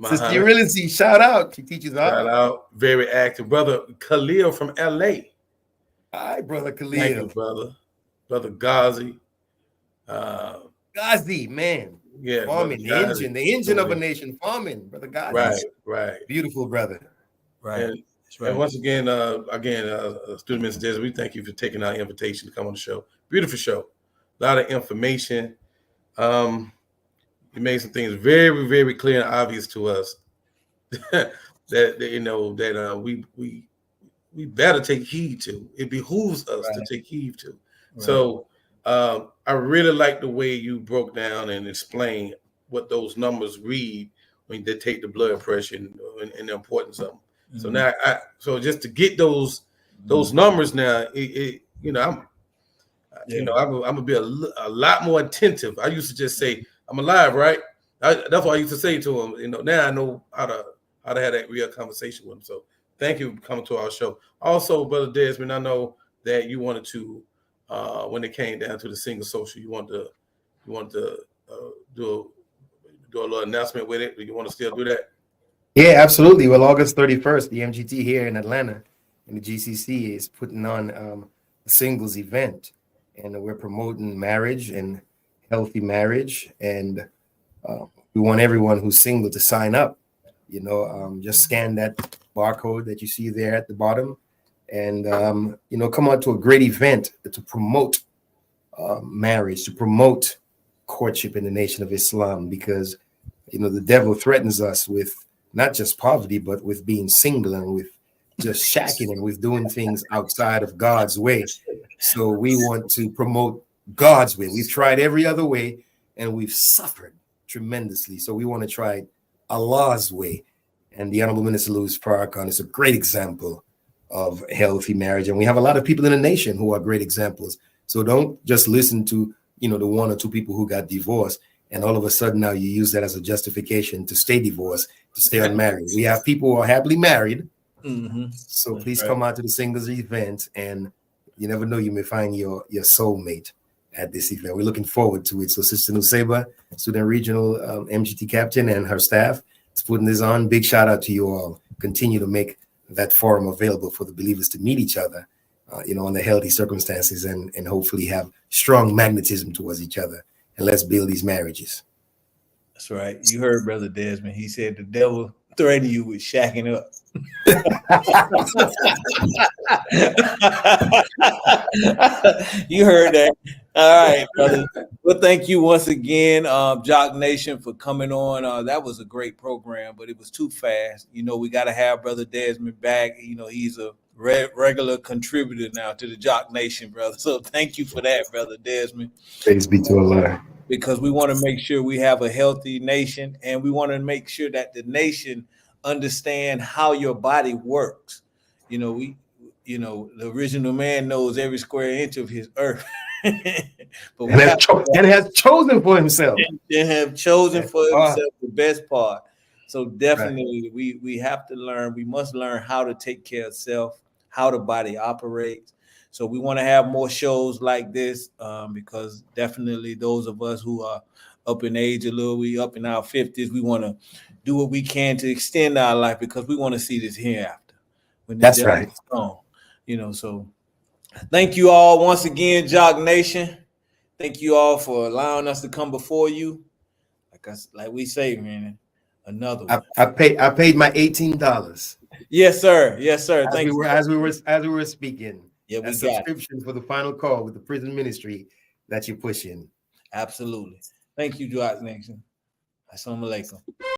Sister Eurylice, shout out. She teaches shout out. Very active. Brother Khalil from LA. Hi, Brother Khalil. Thank you, brother. Brother Ghazi. Ghazi, man. Yeah. Farming, the engine of a nation, farming, Brother Ghazi. Right. Beautiful brother. Right. And once again, Student Minister Des, we thank you for taking our invitation to come on the show. Beautiful show. A lot of information. You made some things very, very clear and obvious to us that we better take heed to. It behooves us to take heed to. Right. So I really like the way you broke down and explained what those numbers read when they take the blood pressure and the importance of them. Mm-hmm. So now, so just to get those numbers now, I'm gonna be a lot more attentive. I used to just say, "I'm alive," right? That's what I used to say to him. Now I know how to have that real conversation with him. So thank you for coming to our show. Also, Brother Desmond, I know that you wanted to, when it came down to the single social, you want to do a little announcement with it. Do you want to still do that? Yeah, absolutely. Well, August 31st, the MGT here in Atlanta and the GCC is putting on a singles event, and we're promoting marriage and healthy marriage, and we want everyone who's single to sign up. Just scan that barcode that you see there at the bottom, and come out to a great event to promote marriage, to promote courtship in the Nation of Islam, because the devil threatens us with not just poverty, but with being single and with just shacking and with doing things outside of God's way. So we want to promote God's way. We've tried every other way and we've suffered tremendously. So we want to try Allah's way. And the Honorable Minister Louis Farrakhan is a great example of healthy marriage. And we have a lot of people in the nation who are great examples. So don't just listen to, the one or two people who got divorced, and all of a sudden now you use that as a justification to stay divorced, to stay unmarried. We have people who are happily married. Mm-hmm. So please come out to the singles event, and you never know, you may find your soulmate at this event. We're looking forward to it. So Sister Nuseba, Student Regional MGT Captain, and her staff is putting this on. Big shout out to you all. Continue to make that forum available for the believers to meet each other, under healthy circumstances, and hopefully have strong magnetism towards each other. And let's build these marriages. That's right. You heard Brother Desmond. He said the devil threatened you with shacking up. You heard that. All right, brother. Well, thank you once again, Jock Nation, for coming on. That was a great program, but it was too fast. We got to have Brother Desmond back. He's a regular contributor now to the Jock Nation, brother. So thank you for that, Brother Desmond. Praise be to Allah. Because we want to make sure we have a healthy nation, and we want to make sure that the nation understand how your body works. The original man knows every square inch of his earth. But has chosen for himself. And have chosen for himself the best part. So definitely we have to learn. We must learn how to take care of self, how the body operates. So we want to have more shows like this because definitely those of us who are up in age a little, we up in our 50s, we want to do what we can to extend our life because we want to see this hereafter. That's right. So thank you all once again, Jock Nation. Thank you all for allowing us to come before you. Like we say, man, another one. I paid my $18. Yes, sir. Thank you. As we were speaking. Yeah, we got subscription for the final call with the prison ministry that you push in. Absolutely. Thank you, Jock Nation. Assalamu alaikum.